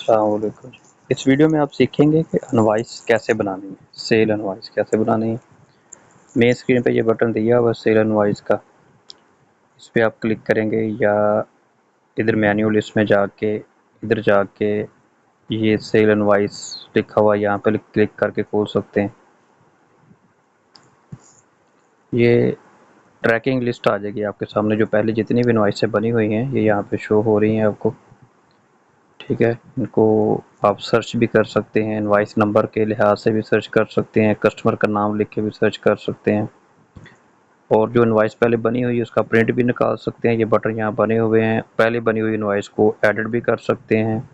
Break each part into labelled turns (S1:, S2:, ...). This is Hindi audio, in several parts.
S1: अस्सलाम वालेकुम। इस वीडियो में आप सीखेंगे कि इनवॉइस कैसे बनानी है, सेल इनवॉइस कैसे बनानी है। मेन स्क्रीन पे ये बटन दिया हुआ है सेल इनवॉइस का, इस पे आप क्लिक करेंगे या इधर मेन्यू लिस्ट में जाके इधर जाके ये सेल इनवॉइस लिखा हुआ यहाँ पे क्लिक करके खोल सकते हैं। ये ट्रैकिंग लिस्ट आ जाएगी आपके सामने, जो पहले जितनी भी इनवॉइसें बनी हुई हैं ये यहाँ पे शो हो रही हैं आपको। ठीक है, इनको आप सर्च भी कर सकते हैं, इनवॉइस नंबर के लिहाज से भी सर्च कर सकते हैं, कस्टमर का नाम लिख के भी सर्च कर सकते हैं, और जो इनवॉइस पहले बनी हुई है उसका प्रिंट भी निकाल सकते हैं। ये बटन यहाँ बने हुए हैं, पहले बनी हुई इनवॉइस को एडिट भी कर सकते हैं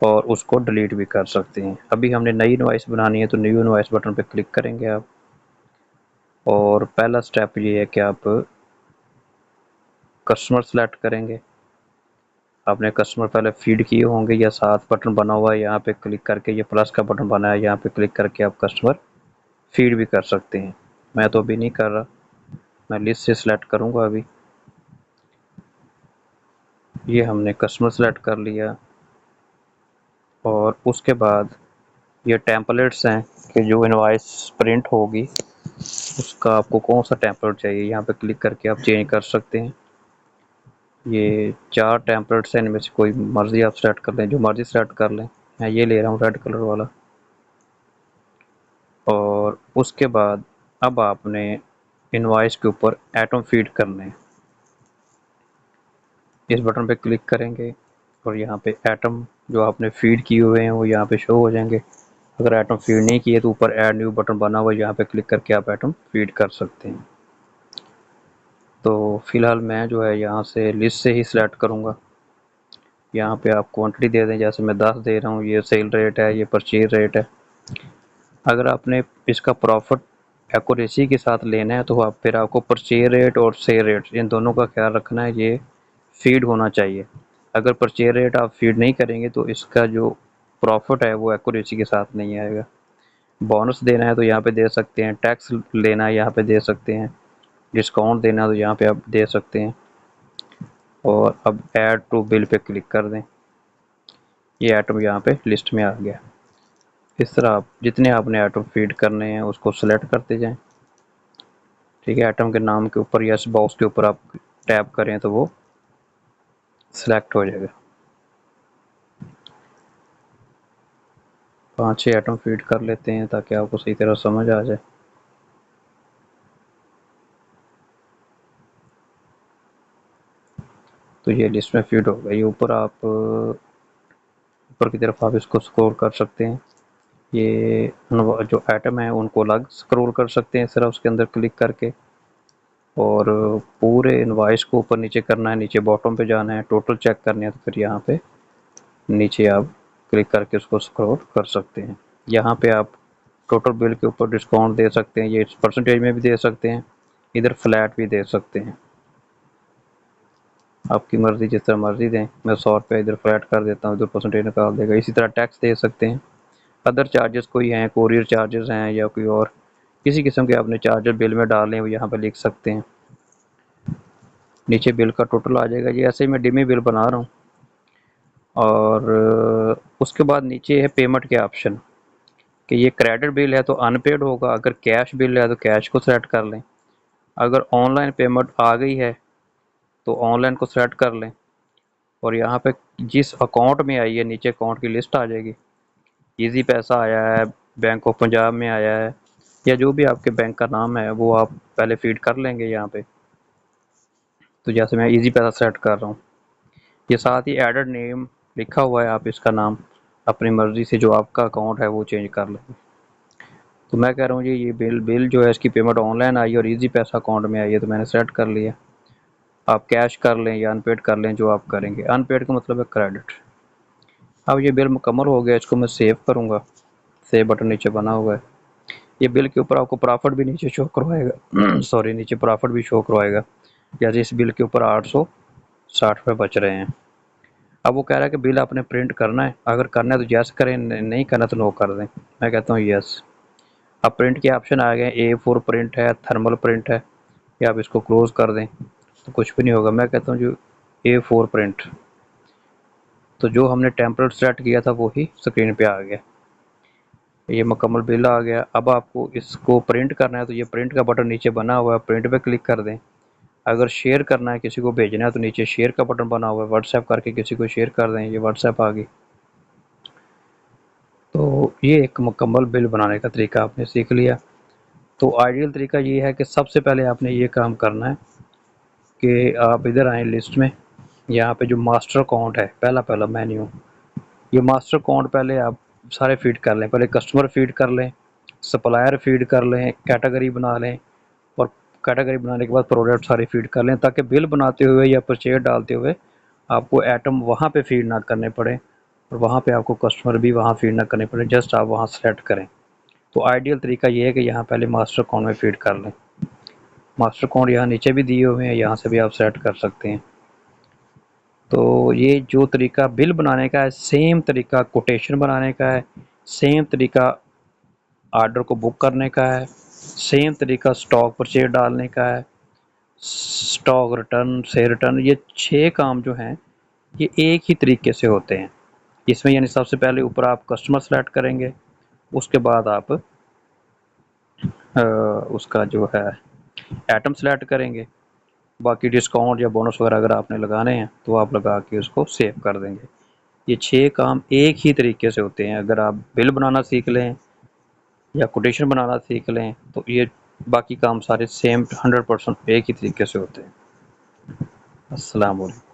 S1: और उसको डिलीट भी कर सकते हैं। अभी हमने नई इनवॉइस बनानी है तो न्यू इनवॉइस बटन पर क्लिक करेंगे आप, और पहला स्टेप ये है कि आप कस्टमर सेलेक्ट करेंगे। आपने कस्टमर पहले फीड किए होंगे, या साथ बटन बना हुआ है यहाँ पे क्लिक करके, ये प्लस का बटन बना है यहाँ पे क्लिक करके आप कस्टमर फीड भी कर सकते हैं। मैं तो अभी नहीं कर रहा, मैं लिस्ट से सिलेक्ट करूँगा अभी। ये हमने कस्टमर सेलेक्ट कर लिया, और उसके बाद ये टेम्पलेट्स हैं कि जो इनवॉइस प्रिंट होगी उसका आपको कौन सा टेम्पलेट चाहिए, यहाँ पे क्लिक करके आप चेंज कर सकते हैं। ये 4 टेम्पलेट्स हैं, इनमें से कोई मर्ज़ी आप सेलेक्ट कर लें, जो मर्ज़ी सेलेक्ट कर लें। मैं ये ले रहा हूँ रेड कलर वाला। और उसके बाद अब आपने इनवॉइस के ऊपर एटम फीड करने हैं। इस बटन पे क्लिक करेंगे और यहाँ पे एटम जो आपने फीड किए हुए हैं वो यहाँ पे शो हो जाएंगे। अगर एटम फीड नहीं किए तो ऊपर ऐड न्यू बटन बना हुआ है, यहाँ पे क्लिक करके आप एटम फीड कर सकते हैं। तो फ़िलहाल मैं जो है यहाँ से लिस्ट से ही सिलेक्ट करूँगा। यहाँ पे आप क्वांटिटी दे दें, जैसे मैं 10 दे रहा हूँ, ये सेल रेट है, ये परचेज रेट है। अगर आपने इसका प्रॉफिट एक्यूरेसी के साथ लेना है तो आप फिर आपको परचेज रेट और सेल रेट इन दोनों का ख्याल रखना है, ये फीड होना चाहिए। अगर परचेज रेट आप फीड नहीं करेंगे तो इसका जो प्रॉफिट है वो एक्यूरेसी के साथ नहीं आएगा। बोनस देना है तो यहाँ पे दे सकते हैं, टैक्स लेना है यहाँ पे दे सकते हैं, डिस्काउंट देना है तो यहाँ पे आप दे सकते हैं। और अब ऐड टू बिल पे क्लिक कर दें, ये आइटम यहाँ पे लिस्ट में आ गया। इस तरह आप जितने आपने आइटम फीड करने हैं उसको सेलेक्ट करते जाएं। ठीक है, आइटम के नाम के ऊपर या इस बॉक्स के ऊपर आप टैप करें तो वो सिलेक्ट हो जाएगा। 5-6 आइटम फीड कर लेते हैं ताकि आपको सही तरह समझ आ जाए। तो ये लिस्ट में फीड हो गई। ऊपर आप ऊपर की तरफ आप इसको स्क्रॉल कर सकते हैं। ये जो आइटम है उनको अलग स्क्रॉल कर सकते हैं इस तरह उसके अंदर क्लिक करके, और पूरे इनवॉइस को ऊपर नीचे करना है, नीचे बॉटम पे जाना है, टोटल चेक करने है तो फिर यहाँ पे नीचे आप क्लिक करके उसको स्क्रॉल कर सकते हैं। यहाँ पे आप टोटल बिल के ऊपर डिस्काउंट दे सकते हैं, ये परसेंटेज में भी दे सकते हैं, इधर फ्लैट भी दे सकते हैं। आपकी मर्ज़ी, जिस तरह मर्ज़ी दें। मैं 100 रुपये इधर फ्लैट कर देता हूँ, इधर परसेंटेज निकाल देगा। इसी तरह टैक्स दे सकते हैं। अदर चार्जेस कोई हैं, कोरियर चार्जेस हैं या कोई और किसी किस्म के आपने चार्जर बिल में डालने वो यहाँ पे लिख सकते हैं। नीचे बिल का टोटल आ जाएगा। ये ऐसे ही मैं डिमी बिल बना रहा हूँ। और उसके बाद नीचे है पेमेंट के ऑप्शन, कि ये क्रेडिट बिल है तो अनपेड होगा, अगर कैश बिल है तो कैश को सेलेक्ट कर लें, अगर ऑनलाइन पेमेंट आ गई है तो ऑनलाइन को सेलेक्ट कर लें, और यहाँ पे जिस अकाउंट में आई है नीचे अकाउंट की लिस्ट आ जाएगी। इजी पैसा आया है, बैंक ऑफ पंजाब में आया है, या जो भी आपके बैंक का नाम है वो आप पहले फीड कर लेंगे यहाँ पे। तो जैसे मैं इजी पैसा सेलेक्ट कर रहा हूँ, ये साथ ही एडेड नेम लिखा हुआ है, आप इसका नाम अपनी मर्ज़ी से जो आपका अकाउंट है वो चेंज कर लें। तो मैं कह रहा हूँ ये बिल जो है इसकी पेमेंट ऑनलाइन आई और इजी पैसा अकाउंट में आई है, तो मैंने सेलेक्ट कर लिया। आप कैश कर लें या अनपेड कर लें, जो आप करेंगे। अनपेड का मतलब है क्रेडिट। अब ये बिल मुकम्मल हो गया, इसको मैं सेव करूँगा। सेव बटन नीचे बना हुआ है। ये बिल के ऊपर आपको प्रॉफिट भी नीचे शो करवाएगा सॉरी, नीचे प्रॉफिट भी शो करवाएगा। जैसे इस बिल के ऊपर 860 रुपये बच रहे हैं। अब वो कह रहा है कि बिल आपने प्रिंट करना है, अगर करना है तो यस करें, नहीं करना तो नो कर दें। मैं कहता हूँ यस। अब प्रिंट के ऑप्शन आ गए, A4 प्रिंट है, थर्मल प्रिंट है, या आप इसको क्लोज़ कर दें तो कुछ भी नहीं होगा। मैं कहता हूँ जो A4 प्रिंट, तो जो हमने टेम्पलेट सेलेक्ट किया था वो ही स्क्रीन पे आ गया। ये मुकम्मल बिल आ गया। अब आपको इसको प्रिंट करना है तो ये प्रिंट का बटन नीचे बना हुआ है, प्रिंट पे क्लिक कर दें। अगर शेयर करना है, किसी को भेजना है, तो नीचे शेयर का बटन बना हुआ है, व्हाट्सएप करके किसी को शेयर कर दें, ये व्हाट्सएप आ गई। तो ये एक मुकम्मल बिल बनाने का तरीका आपने सीख लिया। तो आइडियल तरीका ये है कि सबसे पहले आपने ये काम करना है कि आप इधर आएँ लिस्ट में, यहाँ पे जो मास्टर अकाउंट है, पहला मेन्यू, ये मास्टर अकाउंट पहले आप सारे फीड कर लें। पहले कस्टमर फीड कर लें, सप्लायर फीड कर लें, कैटेगरी बना लें, और कैटेगरी बनाने के बाद प्रोडक्ट सारे फीड कर लें, ताकि बिल बनाते हुए या परचेज डालते हुए आपको आइटम वहाँ पे फीड ना करने पड़े, और वहाँ पे आपको कस्टमर भी वहाँ फीड ना करने पड़े, जस्ट आप वहाँ सेलेक्ट करें। तो आइडियल तरीका ये है कि यहाँ पहले मास्टर अकाउंट में फीड कर लें। मास्टर अकाउंट यहाँ नीचे भी दिए हुए हैं, यहाँ से भी आप सेलेक्ट कर सकते हैं। तो ये जो तरीका बिल बनाने का है, सेम तरीका कोटेशन बनाने का है, सेम तरीका ऑर्डर को बुक करने का है, सेम तरीका स्टॉक परचेज डालने का है, स्टॉक रिटर्न से रिटर्न, ये 6 काम जो हैं ये एक ही तरीके से होते हैं इसमें। यानी सबसे पहले ऊपर आप कस्टमर सेलेक्ट करेंगे, उसके बाद आप उसका जो है आइटम सेलेक्ट करेंगे, बाकी डिस्काउंट या बोनस वगैरह अगर आपने लगाने हैं तो आप लगा के उसको सेव कर देंगे। ये 6 काम एक ही तरीके से होते हैं। अगर आप बिल बनाना सीख लें या कोटेशन बनाना सीख लें तो ये बाकी काम सारे सेम 100% एक ही तरीके से होते हैं। अस्सलाम वालेकुम।